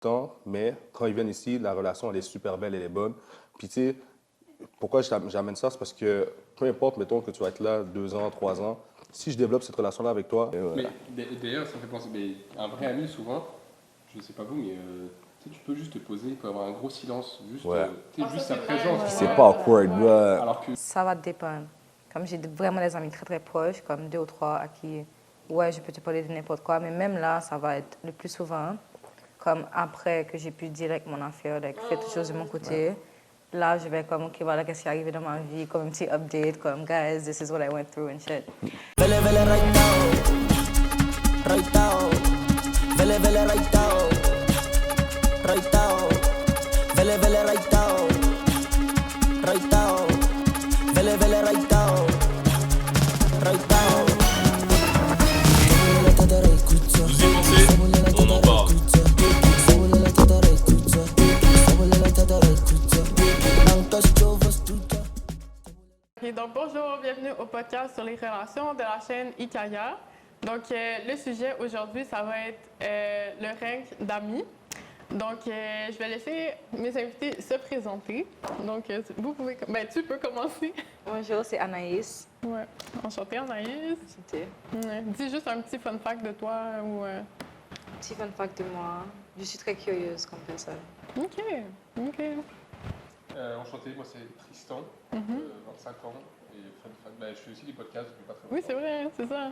temps, mais quand ils viennent ici, la relation, elle est super belle, elle est bonne. Puis tu sais, pourquoi j'amène ça, c'est parce que peu importe, mettons que tu vas être là 2 ans, 3 ans, si je développe cette relation-là avec toi, Mais d'ailleurs, ça me fait penser, mais un vrai ami, souvent, je ne sais pas vous, mais tu sais, tu peux juste te poser, il peut y avoir un gros silence, juste, ouais. tu sais, juste sa présence. Puis c'est Ouais. pas awkward, ouais. Alors que Ça va dépendre. Comme j'ai vraiment des amis très très proches, comme 2 ou 3 à qui, ouais, je peux te parler de n'importe quoi, mais même là, ça va être le plus souvent, comme après que j'ai pu dire like, mon affaire, like, faire toutes choses de mon côté. Là, je vais comme, ok, voilà, qu'est-ce qui est arrivé dans ma vie, comme un petit update, comme, guys, this is what I went through and shit. Vele, vele, raitao, vele, vele, raitao, vele, vele, raitao, vele, vele, raitao. Vous écoutez, on en parle. Ok, donc bonjour, bienvenue au podcast sur les relations de la chaîne Ikaya. Donc le sujet aujourd'hui, ça va être le rank d'amis. Donc je vais laisser mes invités se présenter. Donc vous pouvez, tu peux commencer. Bonjour, c'est Anaïs. Ouais, enchantée Anaïs. Enchantée. Ouais. Dis juste un petit fun fact de toi ou. Petit fun fact de moi, je suis très curieuse comme personne. Ok. enchanté, moi c'est Tristan, 25 ans, et je fais aussi des podcasts depuis pas très longtemps. Oui, c'est vrai, c'est ça.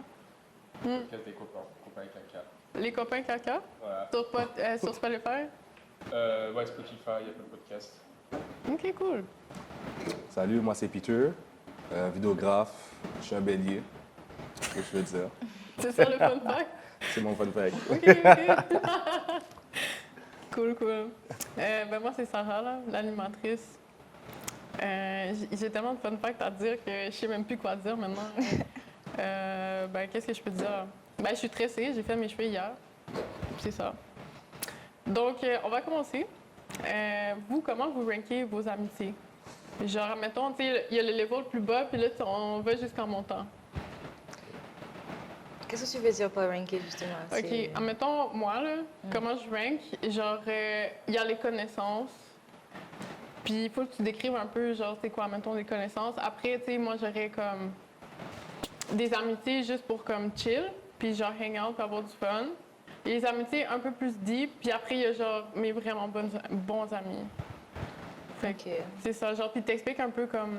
Podcast des copains avec caca. Les copains caca Voilà. sur Spotify. Ouais, Spotify, il y a plein de podcasts. Ok, cool. Salut, moi c'est Peter, vidéographe, je suis un bélier, c'est ce que je veux dire. C'est ça le fun fact. C'est mon fun fact. Ok. Cool. Moi, c'est Sarah, là, l'animatrice. J'ai tellement de fun facts à dire que je sais même plus quoi dire maintenant. Qu'est-ce que je peux dire? Je suis tressée, j'ai fait mes cheveux hier. C'est ça. Donc, on va commencer. Vous, comment vous rankez vos amitiés? Genre, mettons, tu sais, il y a le level le plus bas, puis là, on va jusqu'en montant. Qu'est-ce que tu veux dire par ranker, justement? OK. Admettons, moi, là, comment je rank, genre, il y a les connaissances. Puis, il faut que tu décrives un peu, genre, c'est quoi, mettons, les connaissances. Après, tu sais, moi, j'aurais comme des amitiés juste pour, comme, chill. Puis, genre, hang out, pour avoir du fun. Et les amitiés un peu plus deep. Puis après, il y a, genre, mes vraiment bons amis. Fait que c'est ça. Genre, puis t'expliques un peu comme,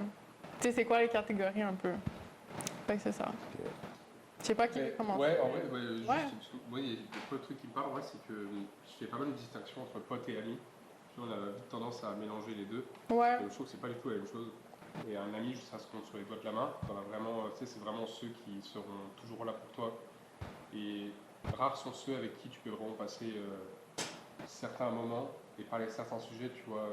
tu sais, c'est quoi les catégories un peu. Fait que c'est ça. Je sais pas qui commence. Ouais, en vrai, moi, il y a plein de trucs qui me parlent, c'est que je fais pas mal de distinctions entre potes et amis. On a vite tendance à mélanger les deux. Ouais. Je trouve que c'est pas du tout la même chose. Et un ami, ça se compte sur les doigts de la main. C'est vraiment ceux qui seront toujours là pour toi. Et rares sont ceux avec qui tu peux vraiment passer certains moments et parler de certains sujets, tu vois.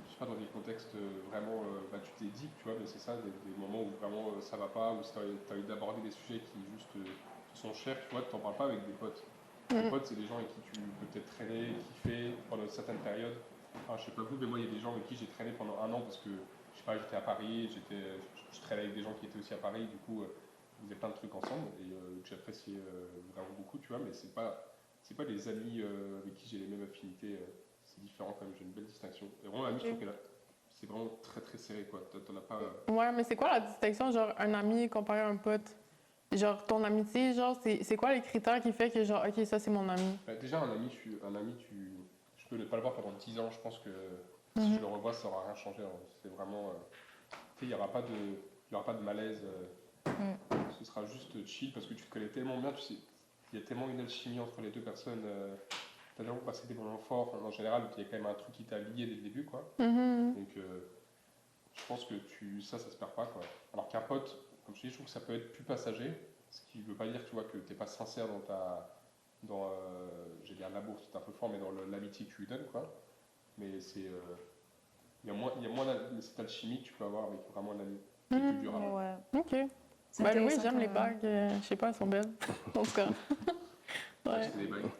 Je sais pas, dans des contextes vraiment, tu t'es dit, tu vois, mais c'est ça, des moments où vraiment ça va pas, où si tu as envie d'aborder des sujets qui juste te sont chers, tu vois, tu t'en parles pas avec des potes. Les potes, c'est des gens avec qui tu peux peut-être traîner, kiffer pendant une certaine période. Enfin, je sais pas vous, mais moi, il y a des gens avec qui j'ai traîné pendant 1 an parce que, je sais pas, j'étais à Paris, je traînais avec des gens qui étaient aussi à Paris, du coup, on faisait plein de trucs ensemble et que j'appréciais vraiment beaucoup, tu vois, mais c'est pas des amis avec qui j'ai les mêmes affinités. C'est différent quand même, j'ai une belle distinction. Et vraiment, l'ami, je trouve que c'est vraiment très très serré, quoi. T'en as pas. Ouais, mais c'est quoi la distinction, genre, un ami comparé à un pote? Genre, ton amitié, genre, c'est quoi les critères qui fait que, genre, OK, ça, c'est mon ami? Déjà, un ami, je peux ne pas le voir pendant 10 ans. Je pense que si je le revois, ça n'aura rien changé. C'est vraiment. Il n'y aura pas de malaise. Ce sera juste chill parce que tu te connais tellement bien. Tu sais, il y a tellement une alchimie entre les deux personnes. Tu as tellement passé des moments forts. En général, il y a quand même un truc qui t'a lié dès le début, quoi. Donc, je pense que ça se perd pas, quoi. Alors qu'un pote, comme je dis, je trouve que ça peut être plus passager, ce qui ne veut pas dire, tu vois, que tu n'es pas sincère j'ai dit l'amour, c'est un peu fort, mais dans l'amitié que tu lui donnes, quoi. Mais c'est, il y a moins cette alchimie que tu peux avoir avec vraiment un ami. C'est plus dur. Ouais. OK. C'est Oui, intéressant j'aime quand les même. bagues. Je sais pas, elles sont belles. En tout cas. Ouais. C'est des bagues.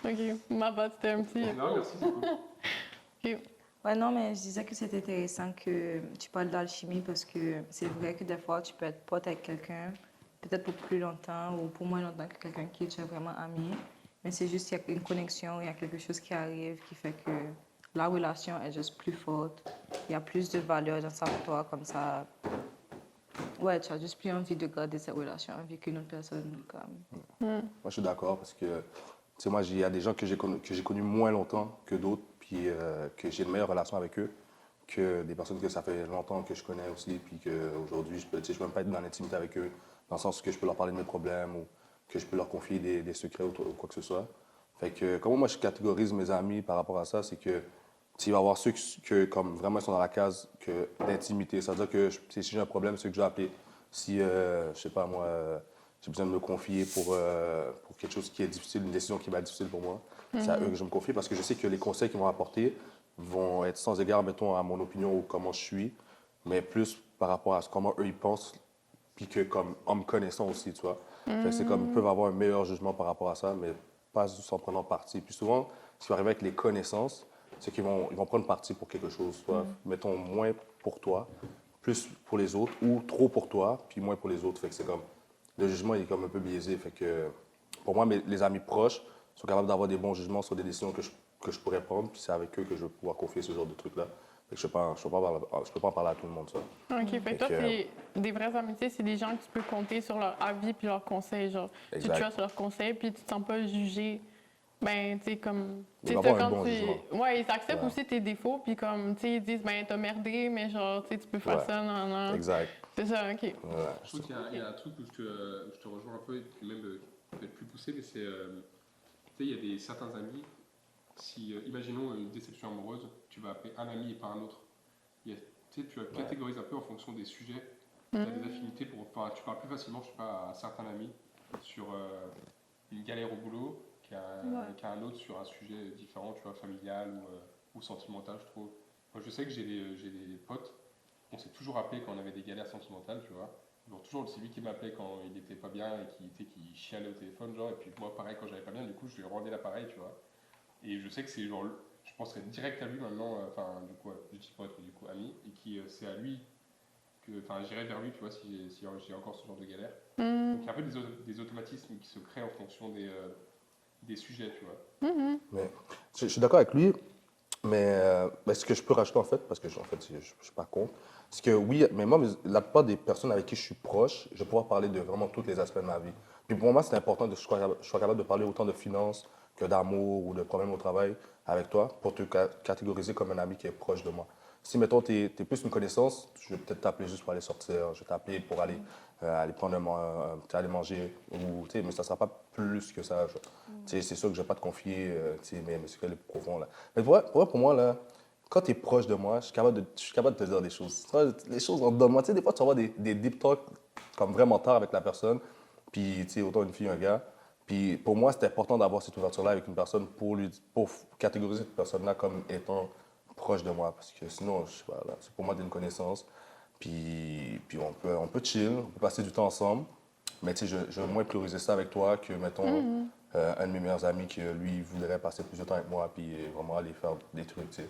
OK. Ma bad, c'était un petit. Non, merci, c'est cool. OK. Ouais, non, mais je disais que c'est intéressant que tu parles d'alchimie parce que c'est vrai que des fois, tu peux être pote avec quelqu'un, peut-être pour plus longtemps ou pour moins longtemps que quelqu'un qui tu es vraiment ami. mais c'est juste qu'il y a une connexion, il y a quelque chose qui arrive qui fait que la relation est juste plus forte. Il y a plus de valeur dans ça pour toi, comme ça. Ouais, tu as juste plus envie de garder cette relation avec une autre personne. Comme... Moi, je suis d'accord parce que, tu sais, moi, il y a des gens que j'ai connus moins longtemps que d'autres, puis que j'ai une meilleure relation avec eux que des personnes que ça fait longtemps que je connais aussi, puis qu'aujourd'hui, je peux même pas être dans l'intimité avec eux, dans le sens que je peux leur parler de mes problèmes ou que je peux leur confier des secrets ou quoi que ce soit. Fait que, comment moi, je catégorise mes amis par rapport à ça, c'est que, il va y avoir ceux que, comme vraiment, ils sont dans la case d'intimité. C'est-à-dire que si j'ai un problème, c'est ceux que je vais appeler. Si, je sais pas, moi, j'ai besoin de me confier pour quelque chose qui est difficile, une décision qui va être difficile pour moi, c'est à eux que je me confie parce que je sais que les conseils qu'ils vont apporter vont être sans égard, mettons, à mon opinion ou comment je suis, mais plus par rapport à comment eux, ils pensent, puis que comme en me connaissant aussi, tu vois. Fait que c'est comme, ils peuvent avoir un meilleur jugement par rapport à ça, mais pas juste en prenant parti. Puis souvent, ce qui va arriver avec les connaissances, c'est qu'ils vont prendre parti pour quelque chose, soit, mettons, moins pour toi, plus pour les autres, ou trop pour toi, puis moins pour les autres. Fait que c'est comme, le jugement, il est comme un peu biaisé. Fait que, pour moi, les amis proches sont capables d'avoir des bons jugements sur des décisions que je pourrais prendre, puis c'est avec eux que je vais pouvoir confier ce genre de trucs-là. Fait que je peux pas en parler à tout le monde, ça. OK, fait que toi, c'est des vraies amitiés, c'est des gens que tu peux compter sur leur avis puis leurs conseils, genre. Exact. Tu trustes leurs conseils puis tu te sens pas jugé. Ben, tu sais, comme... Il va avoir un bon jugement. Ouais, ils acceptent aussi tes défauts puis comme, tu sais, ils disent, ben, t'as merdé, mais genre, tu sais, tu peux faire ça, non, non. Exact. C'est ça, OK. Ouais. Je trouve qu'il y a un truc où je te rejoins un peu, et même peut-être plus poussé, mais c'est, tu sais, il y a certains amis, si, imaginons une déception amoureuse, tu vas appeler un ami et pas un autre. Tu sais, tu catégorises un peu en fonction des sujets, tu as des affinités tu parles plus facilement, je sais pas, à certains amis sur une galère au boulot qu'à un autre sur un sujet différent, tu vois, familial ou sentimental, je trouve. Moi, je sais que j'ai des potes, on s'est toujours appelé quand on avait des galères sentimentales, tu vois. Genre, toujours, c'est lui qui m'appelait quand il était pas bien et qui chialait au téléphone, genre, et puis moi, pareil, quand j'allais pas bien, du coup, je lui rendais l'appareil, tu vois. Et je sais que c'est genre, je penserais direct à lui maintenant, enfin, du coup, je dis pour être du coup ami, et c'est à lui que, enfin, j'irai vers lui, tu vois, si j'ai encore ce genre de galère. Donc, il y a un peu des automatismes qui se créent en fonction des sujets, tu vois. Mais, je suis d'accord avec lui, mais ce que je peux rajouter en fait, parce que en fait, je suis pas contre, c'est que oui, mais moi, la plupart des personnes avec qui je suis proche, je vais pouvoir parler de vraiment tous les aspects de ma vie. Puis pour moi, c'est important que je sois capable de parler autant de finances que d'amour ou de problèmes au travail avec toi pour te catégoriser comme un ami qui est proche de moi. Si, mettons, tu es plus une connaissance, je vais peut-être t'appeler juste pour aller sortir, je vais t'appeler pour aller prendre aller manger, mais ça ne sera pas plus que ça. C'est sûr que je ne vais pas te confier mais c'est que les profond. Là. Mais pour moi, là, quand tu es proche de moi, je suis capable de te dire des choses. Tu vois, les choses en dedans de moi. Des fois, tu vas avoir des deep talks comme vraiment tard avec la personne, puis autant une fille, un gars. Puis pour moi, c'est important d'avoir cette ouverture-là avec une personne pour catégoriser cette personne-là comme étant proche de moi. Parce que sinon, je sais pas, là, c'est pour moi d'une connaissance. Puis on peut chill, on peut passer du temps ensemble. Mais tu sais, je vais moins prioriser ça avec toi que, mettons, un de mes meilleurs amis qui, lui, voudrait passer plus de temps avec moi puis vraiment aller faire des trucs, tu sais.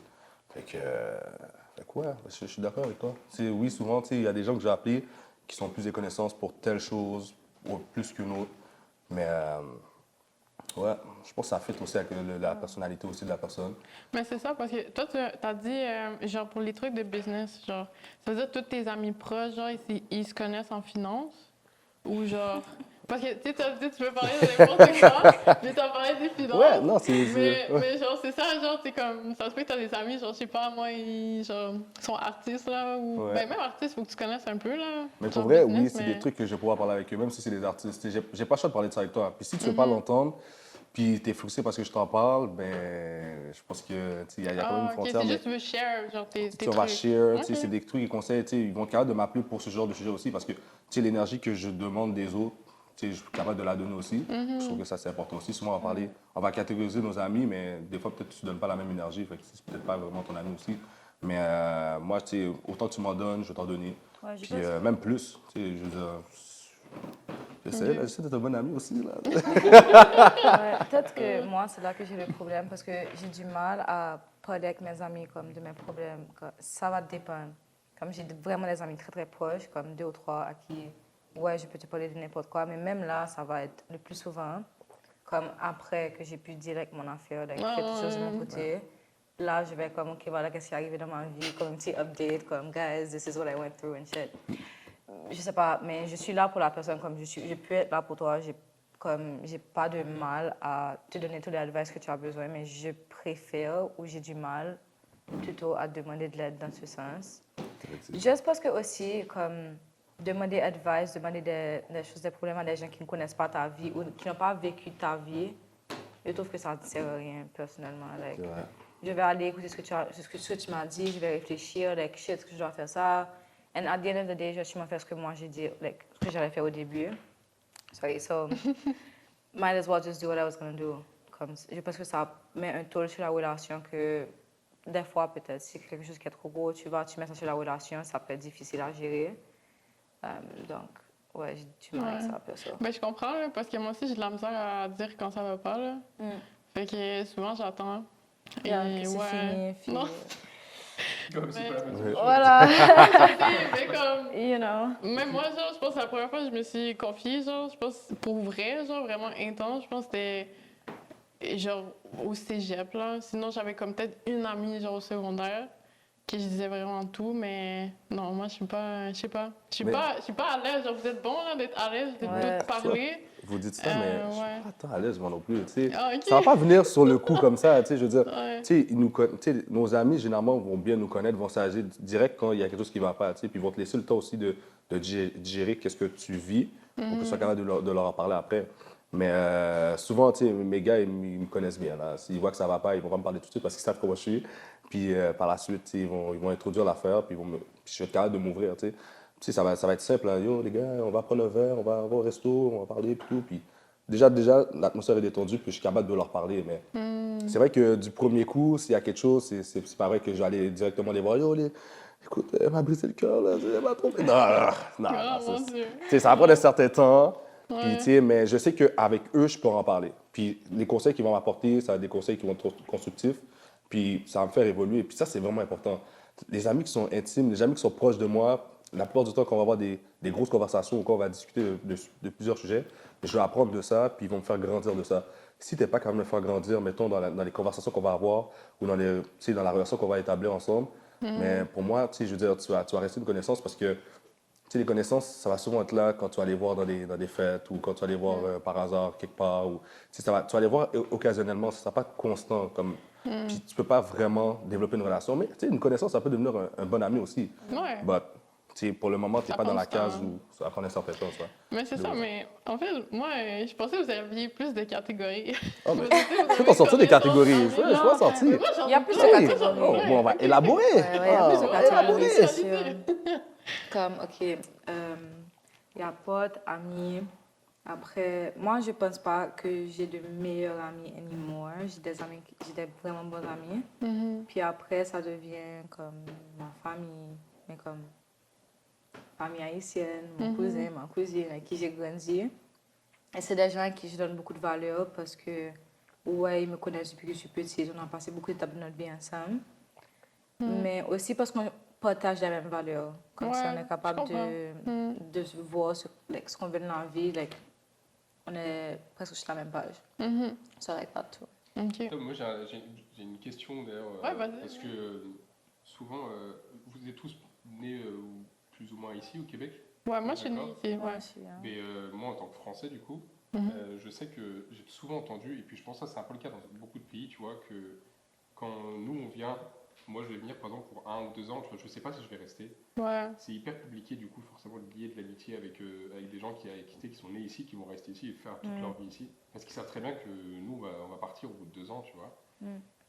Fait que ouais, je suis d'accord avec toi. T'sais, oui, souvent, il y a des gens que j'ai appelés qui sont plus des connaissances pour telle chose ou plus qu'une autre. Mais ouais, je pense que ça fit aussi avec la personnalité aussi de la personne. Mais c'est ça, parce que toi, tu as dit, genre, pour les trucs de business, genre, ça veut dire que tous tes amis proches, genre, ils se connaissent en finance? Ou genre... Parce que, tu sais, t'as dit, tu veux parler de n'importe quoi, mais t'as parlé des finances. Ouais, non, Mais genre, c'est ça, genre, c'est comme... Ça se peut que t'as des amis, genre, je sais pas, moi, ils sont artistes, là, ou... Ouais. Ben, même artistes, faut que tu connaisses un peu, là. Mais genre pour vrai, business, oui, c'est des trucs que je vais pouvoir parler avec eux, même si c'est des artistes. J'ai pas le choix de parler de ça avec toi. Puis si tu veux pas l'entendre, puis t'es frustré parce que je t'en parle, ben, je pense que il y a quand même une frontière. c'est juste tu veux share, genre, tes On va trucs. share, c'est des trucs et conseils, ils vont être capables de m'appeler pour ce genre de sujet aussi parce que l'énergie que je demande des autres, je suis capable de la donner aussi. Je trouve que ça, c'est important aussi. Souvent, on va catégoriser nos amis, mais des fois, peut-être que tu ne donnes pas la même énergie, fait que c'est peut-être pas vraiment ton ami aussi. Mais moi, autant que tu m'en donnes, je vais t'en donner. Ouais, Puis même plus, je veux dire, j'essaie d'être un bon ami aussi, là. Ouais, peut-être que moi, c'est là que j'ai le problème parce que j'ai du mal à parler avec mes amis comme de mes problèmes. Ça va dépendre. Comme j'ai vraiment des amis très, très proches, comme 2 ou 3 à qui, ouais, je peux te parler de n'importe quoi, mais même là, ça va être le plus souvent comme après que j'ai pu dire like, mon affaire, like, faire toutes choses de mon côté, là, je vais comme, OK, voilà, qu'est-ce qui est arrivé dans ma vie, comme un petit update, comme, guys, this is what I went through and shit. Je sais pas, mais je suis là pour la personne comme je peux être là pour toi. J'ai pas de mal à te donner tous les advice que tu as besoin, mais je préfère ou j'ai du mal plutôt à demander de l'aide dans ce sens. Juste parce que aussi, comme demander advice, demander des choses, des problèmes à des gens qui ne connaissent pas ta vie ou qui n'ont pas vécu ta vie, je trouve que ça ne sert à rien, personnellement. Like, je vais aller écouter ce que tu m'as dit, je vais réfléchir, like, shit, est-ce que je dois faire ça? And at the end of the day, je vais faire ce que moi j'ai dit, like, ce que j'allais faire au début. Sorry, so might as well just do what I was going to do. Comme, je pense que ça met un toll sur la relation que des fois, peut-être, si c'est quelque chose qui est trop gros, tu mets ça sur la relation, ça peut être difficile à gérer. Donc, ouais, j'ai du mal avec ça, perso. Ben, je comprends, là, parce que moi aussi, j'ai de la misère à dire quand ça va pas. Là. Fait que souvent, j'attends. Et c'est fini, puis... Non. Comme c'est pas la même chose. Voilà. Mais comme... You know. Même moi, genre, je pense que la première fois que je me suis confiée, genre, je pense, pour vrai, genre, vraiment intense, je pense que c'était, genre, au cégep, là. Sinon, j'avais comme peut-être une amie, genre, au secondaire, que je disais vraiment tout, mais non, moi, je suis pas, je sais pas. Je suis pas à l'aise, genre, vous êtes bon, là, d'être à l'aise, de tout parler. Vous dites ça, mais je ouais. suis pas tant à l'aise, moi non plus. Tu sais. Ah, ok. Ça va pas venir sur le coup comme ça. Tu sais, je veux dire, Ouais. tu sais, nos amis, généralement, vont bien nous connaître, vont s'agir direct quand il y a quelque chose qui ne va pas. Tu sais, puis ils vont te laisser le temps aussi de digérer qu'est-ce que tu vis pour que tu sois capable de leur en parler après. Mais souvent, tu sais, mes gars, ils me connaissent bien. Là. S'ils voient que ça ne va pas, ils vont pas me parler tout de suite parce qu'ils savent comment je suis. Puis par la suite, tu sais, ils vont introduire l'affaire, puis puis je suis capable de m'ouvrir. Tu sais. Tu sais, ça va être simple. Hein. Yo, les gars, on va prendre un verre, on va au resto, on va parler, puis tout. Puis déjà l'atmosphère est détendue, puis je suis capable de leur parler. Mais c'est vrai que du premier coup, s'il y a quelque chose, c'est pas vrai que je vais aller directement les voir. Yo, écoute, elle m'a brisé le cœur, là, elle m'a trompé. Non, Mon Dieu. tu sais, ça va prendre un certain temps. Ouais. Puis, tu sais, mais je sais qu'avec eux, je peux en parler. Puis les conseils qu'ils vont m'apporter, ça va être des conseils qui vont être constructifs. Puis ça va me faire évoluer. Puis ça, c'est vraiment important. Les amis qui sont intimes, les amis qui sont proches de moi, la plupart du temps, quand on va avoir des grosses conversations ou quand on va discuter de plusieurs sujets, je vais apprendre de ça, puis ils vont me faire grandir de ça. Si tu n'es pas capable de me faire grandir, mettons, dans les conversations qu'on va avoir ou dans la relation qu'on va établir ensemble, mais pour moi, tu sais, je veux dire, tu vas rester une connaissance parce que tu sais, les connaissances, ça va souvent être là quand tu vas aller voir dans des fêtes ou quand tu vas aller voir par hasard quelque part. Ou, tu sais, tu vas aller voir occasionnellement, ça ne sera pas constant. Puis tu ne peux pas vraiment développer une relation. Mais tu sais, une connaissance, ça peut devenir un bon ami aussi. Ouais. But, tu sais, pour le moment, tu n'es pas dans la prend du case temps. où ça va prendre un certain temps. Ça. Mais c'est ça, mais en fait, moi, je pensais que vous aviez plus de catégories. Oh, mais Je je peux t'en sortir des catégories. Je peux Non, en sortir. moi, j'en Il y a ai plus de plein. catégories. Oh, bon, on va élaborer. Il y a plus de catégories, élaborer. c'est sûr. Comme, OK, il y a potes, amis. Après, moi, je pense pas que j'ai de meilleurs amis anymore. J'ai des vraiment bons amis. Puis après, ça devient comme ma famille, mais comme famille haïtienne, mon cousin, ma cousine, avec qui j'ai grandi. Et c'est des gens à qui je donne beaucoup de valeur parce que, ouais, ils me connaissent depuis que je suis petite. On a passé beaucoup d'étapes de notre vie ensemble. Mais aussi parce qu'on partage les mêmes valeurs. Comme si Ouais, on est capable je de se voir ce qu'on veut dans la vie. Like, on est presque sur la même page. Ça arrête pas tout. OK. Moi, j'ai une question d'ailleurs. Ouais, vas-y. Parce que souvent, vous êtes tous nés plus ou moins ici au Québec. Ouais, moi, je suis née D'accord. ici. Ouais. Ouais, je suis, hein. Mais moi, en tant que Français, du coup, je sais que j'ai souvent entendu, et puis je pense que ça c'est un peu le cas dans beaucoup de pays, tu vois, que quand nous on vient, moi je vais venir par exemple pour 1 ou 2 ans, tu vois, je sais pas si je vais rester. Ouais. C'est hyper compliqué du coup forcément de lier de l'amitié avec des gens qui sont nés ici, qui vont rester ici et faire toute leur vie ici. Parce qu'ils savent très bien que nous on va partir au bout de 2 ans, tu vois.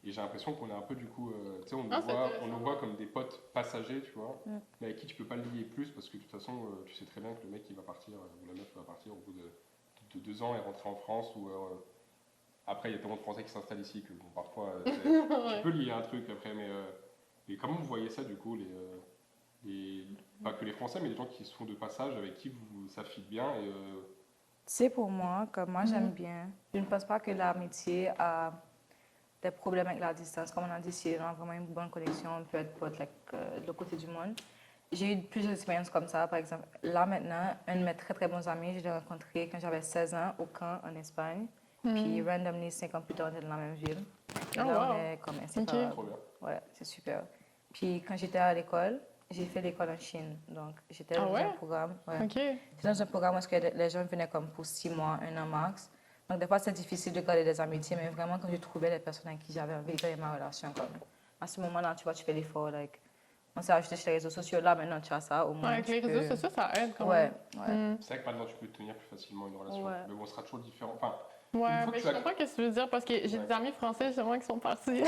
Et j'ai l'impression qu'on est un peu du coup, tu sais, on nous voit comme des potes passagers, tu vois, mais avec qui tu peux pas le lier plus parce que de toute façon, tu sais très bien que le mec il va partir, ou la meuf va partir au bout de 2 ans et rentrer en France, ou après il y a tellement de Français qui s'installent ici que bon, parfois tu peux lier un truc après, mais comment vous voyez ça du coup, pas que les Français, mais les gens qui sont de passage avec qui ça fit bien et, C'est pour moi, comme moi j'aime bien. Je ne pense pas que l'amitié a des problèmes avec la distance. Comme on a dit, si on a vraiment une bonne connexion, on peut être pote de l'autre côté du monde. J'ai eu plusieurs expériences comme ça. Par exemple, là maintenant, un de mes très très bons amis, je l'ai rencontré quand j'avais 16 ans au camp en Espagne. Puis, randomly, 5 ans plus tard, on était dans la même ville. Oh, Là, wow. on est comme inséparables. Trop bien. Ouais, c'est super. Puis, quand j'étais à l'école, j'ai fait l'école en Chine. Donc, j'étais Ah dans ouais? un programme. Ouais. OK. J'étais dans un programme où est-ce que les gens venaient comme pour 6 mois, 1 an max. Donc, des fois, c'est difficile de garder des amitiés, mais vraiment, quand je trouvais les personnes avec qui j'avais envie de garder ma relation, comme à ce moment-là, tu vois, tu fais l'effort. Like, on s'est ajouté sur les réseaux sociaux. Là, maintenant, tu as ça. Au moins, Ouais, avec les tu réseaux peux- sociaux, ça aide quand Ouais, même. ouais. C'est vrai que maintenant, tu peux tenir plus facilement une relation. Ouais. Mais bon, ce sera toujours différent. Enfin, Ouais, Une fois que mais tu je as- comprends ce que tu veux dire parce que j'ai Ouais. des amis français justement qui sont partis.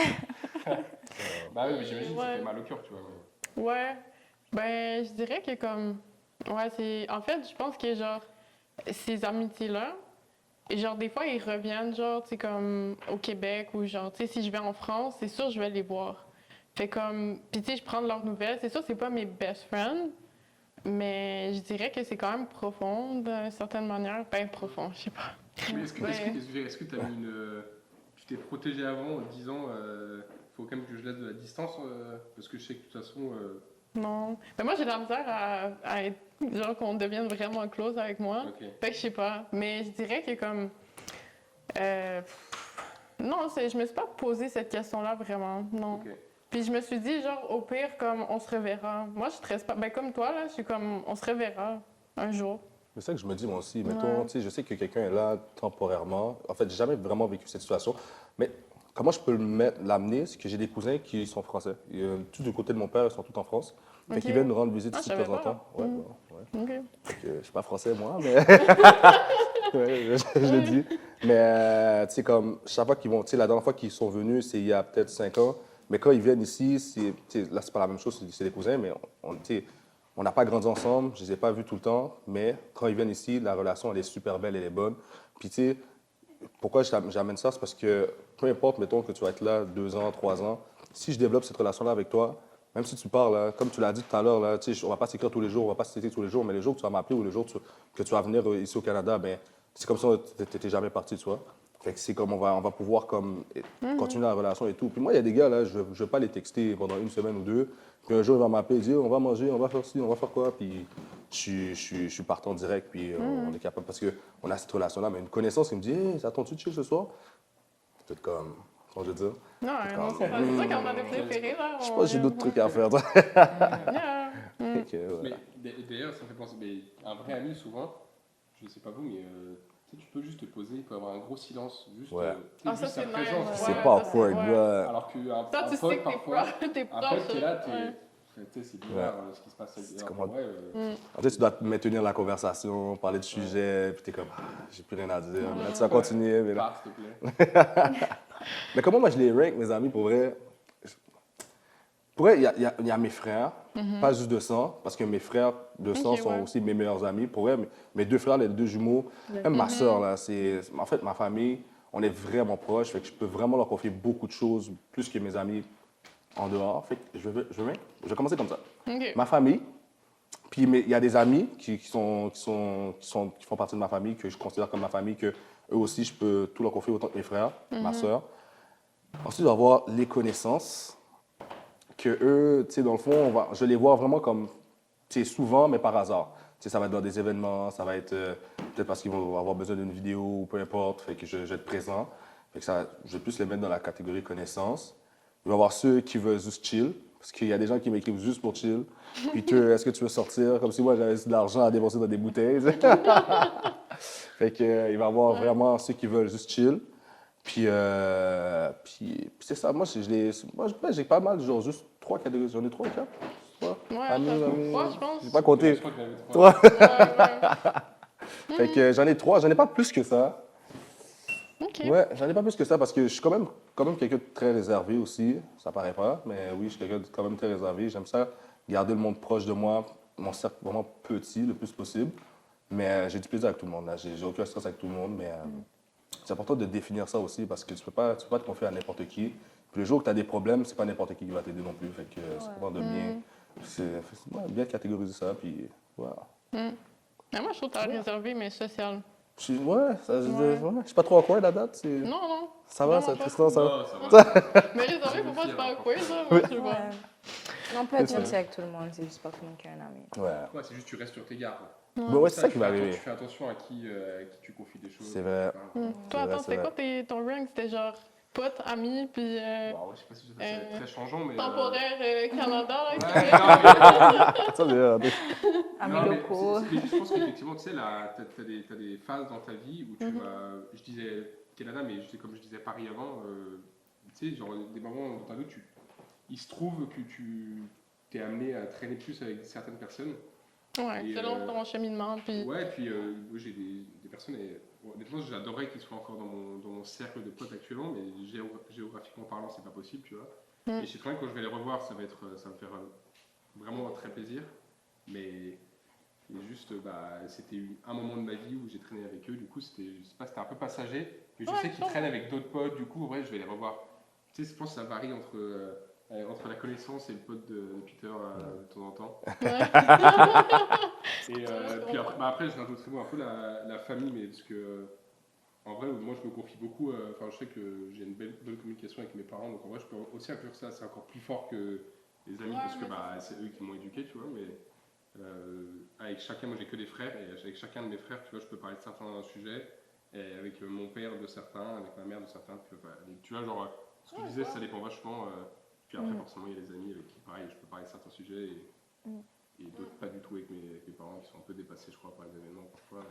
bah oui, mais j'imagine que ça Ouais. fait mal au cœur, tu vois. mais- Ouais, ben je dirais que comme, ouais, c'est, en fait, je pense que genre, ces amitiés-là, et genre des fois ils reviennent genre, tu sais, comme au Québec ou genre, tu sais, si je vais en France, c'est sûr je vais les voir. Fait comme, puis tu sais, je prends de leurs nouvelles, c'est sûr c'est pas mes best friends, mais je dirais que c'est quand même profond d'une certaine manière, ben profond, je sais pas. Mais est-ce que tu as eu une. Tu t'es protégé avant en te disant faut quand même que je laisse de la distance parce que je sais que de toute façon. Non, mais moi j'ai de la misère à être, genre qu'on devienne vraiment close avec moi. Ok. Fait que je sais pas, mais je dirais que comme... non, je me suis pas posé cette question-là vraiment, non. Ok. Puis je me suis dit, genre, au pire, comme, on se reverra. Moi, je stresse pas. Ben, comme toi, là, je suis comme, on se reverra un jour. C'est ça que je me dis, moi aussi. Mettons, Ouais. tu sais, je sais que quelqu'un est là temporairement. En fait, j'ai jamais vraiment vécu cette situation. Mais comment je peux l'amener? C'est que j'ai des cousins qui sont français. Tout du côté de mon père, ils sont tous en France. Fait Ok. qu'ils viennent nous rendre visite Ah, ici je de temps en savais pas. temps. Ouais, Mm. ouais. OK. Fait que je suis pas français, moi, mais. Ouais, je le dis. Mais, tu sais, comme, chaque fois qu'ils vont. Tu sais, la dernière fois qu'ils sont venus, c'est il y a peut-être 5 ans. Mais quand ils viennent ici, tu sais, là, c'est pas la même chose, c'est des cousins, mais tu sais, on n'a pas grandi ensemble, je les ai pas vus tout le temps, mais quand ils viennent ici, la relation, elle est super belle, elle est bonne. Puis, tu sais, pourquoi j'amène ça? C'est parce que peu importe, mettons que tu vas être là 2 ans, 3 ans, si je développe cette relation-là avec toi, même si tu parles, là, comme tu l'as dit tout à l'heure, là, tu sais, on va pas s'écrire tous les jours, on va pas s'écrire tous les jours, mais les jours que tu vas m'appeler ou les jours que tu vas venir ici au Canada, ben c'est comme ça tu n'étais jamais parti, tu vois. Fait que c'est comme on va pouvoir comme continuer la relation et tout. Puis moi, il y a des gars, là, je vais pas les texter pendant 1 semaine ou 2. Puis un jour, il va m'appeler et dire, on va manger, on va faire ci, on va faire quoi. Puis je suis partant direct, puis on est capable, parce qu'on a cette relation-là. Mais une connaissance qui me dit, hey, ça attend-tu de chill ce soir? C'est peut-être comme, comment je veux dire? Non, non, c'est ça. C'est ça qu'on a des préférés, là. Je pense que j'ai d'autres trucs à faire, toi. Yeah. Fait que, voilà. Mais d'ailleurs, ça me fait penser. Mais un vrai ami, souvent, je sais pas vous, mais tu sais, tu peux juste te poser, il peut y avoir un gros silence. Juste, Ouais. tu sais, Ah, ça, juste sa c'est nice, présence. ouais. C'est Ouais, pas ça, c'est- awkward, ouais. bro. Alors qu'un Ça, un tu sais pote, que parfois, t'es un proche. pote qui est là, Ouais. tu sais, c'est bizarre ce qui se passe. C'est Alors comment- qu'en vrai, En fait, tu dois maintenir la conversation, parler de sujet, puis t'es comme, ah, j'ai plus rien à dire. Mais là, tu vas continuer, mais là. pars, s'il te plaît. Mais comment moi je les rank, mes amis, pour vrai? Pour vrai, il y a mes frères, pas juste de sang, parce que mes frères de sang Ok, sont ouais. aussi mes meilleurs amis. Pour vrai, mes 2 frères, les 2 jumeaux, même ma soeur, là, c'est. En fait, ma famille, on est vraiment proches, fait que je peux vraiment leur confier beaucoup de choses, plus que mes amis en dehors. Fait que je vais commencer comme ça. OK. Ma famille, puis il y a des amis qui font partie de ma famille, que je considère comme ma famille, que eux aussi, je peux tout leur confier autant que mes frères, ma soeur. Ensuite, il va y avoir les connaissances, que eux, tu sais, dans le fond, je les vois vraiment comme, tu sais, souvent, mais par hasard. Tu sais, ça va être dans des événements, ça va être peut-être parce qu'ils vont avoir besoin d'une vidéo ou peu importe, fait que je vais être présent. Fait que ça, je vais plus les mettre dans la catégorie connaissances. Il va y avoir ceux qui veulent juste chill, parce qu'il y a des gens qui m'écrivent juste pour chill. Puis est-ce que tu veux sortir? Comme si moi, j'avais de l'argent à dépenser dans des bouteilles. Fait que, il va y avoir vraiment ceux qui veulent juste chill. Puis c'est ça. Moi, j'ai pas mal, genre juste 3 catégories. J'en ai 3 ou 4. Ouais, Amis, ça se amis. trouve pas, je pense. J'ai pas compté. Je crois que j'avais trois. 3. Ouais, Fait que j'en ai 3. J'en ai pas plus que ça. ouais. OK. Ouais, j'en ai pas plus que ça parce que je suis quand même quelqu'un de très réservé aussi. Ça paraît pas, mais oui, je suis quelqu'un de quand même très réservé. J'aime ça, garder le monde proche de moi, mon cercle vraiment petit le plus possible. Mais j'ai du plaisir avec tout le monde. Là. J'ai aucun stress avec tout le monde, mais c'est important de définir ça aussi parce que tu peux pas te confier à n'importe qui. Puis le jour où tu as des problèmes, c'est pas n'importe qui va t'aider non plus. Fait que c'est important de bien catégoriser ça. Puis voilà. Mais moi, je trouve que t'as réservé, mais social. Je suis pas trop awkward à date. Non, non. Ça va, Vraiment ça, pas. Tristan, ça va? Non, ça va. Mais réservé, faut pas se faire quoi, ça? Moi, je sais pas. Ouais. On peut être gentil avec tout le monde, c'est juste pas tout le monde qui a un ami. Ouais. Ouais, c'est juste tu restes sur tes gardes. Mais ouais, c'est ça qui va Tu arriver. fais attention à qui tu confies des choses. C'est vrai. Toi, C'est vrai, attends, c'est c'était vrai. quoi ton rank? C'était genre pote, ami, puis Bon, je sais pas si c'est très changeant, mais. temporaire Canada, là, Ouais, Québec. non, Ça, c'est- Amis non, mais locaux. je pense qu'effectivement, tu sais, t'as des phases dans ta vie où tu vas. Je disais Canada, mais comme je disais Paris avant, tu sais, genre des moments dans ta vie où il se trouve que tu t'es amené à traîner plus avec certaines personnes. Ouais, Et, selon ton cheminement, puis... Ouais, puis moi, j'ai des personnes, et honnêtement, j'adorerais qu'ils soient encore dans mon cercle de potes actuellement, mais géographiquement parlant, c'est pas possible, tu vois. Et je sais très bien que quand je vais les revoir, ça va me faire vraiment très plaisir, mais juste, c'était un moment de ma vie où j'ai traîné avec eux, du coup, je sais pas, c'était un peu passager, mais je Ouais, sais qu'ils je traînent avec d'autres potes, du coup, ouais, je vais les revoir. Tu sais, je pense que ça varie entre la connaissance et le pote de Peter de temps en temps. Et puis après, je rajoute un peu la famille, mais parce que en vrai, moi je me confie beaucoup. Enfin, je sais que j'ai une bonne communication avec mes parents, donc en vrai, je peux aussi inclure ça. C'est encore plus fort que les amis, parce que c'est eux qui m'ont éduqué, tu vois. Mais avec chacun, moi j'ai que des frères, et avec chacun de mes frères, tu vois, je peux parler de certains sujets. Et avec mon père de certains, avec ma mère de certains. Puis, tu vois, genre, ce que je disais, ça dépend vachement. Puis après, forcément, il y a les amis avec qui, pareil, je peux parler de certains sujets. Et d'autres pas du tout avec mes parents qui sont un peu dépassés, je crois, par les événements parfois.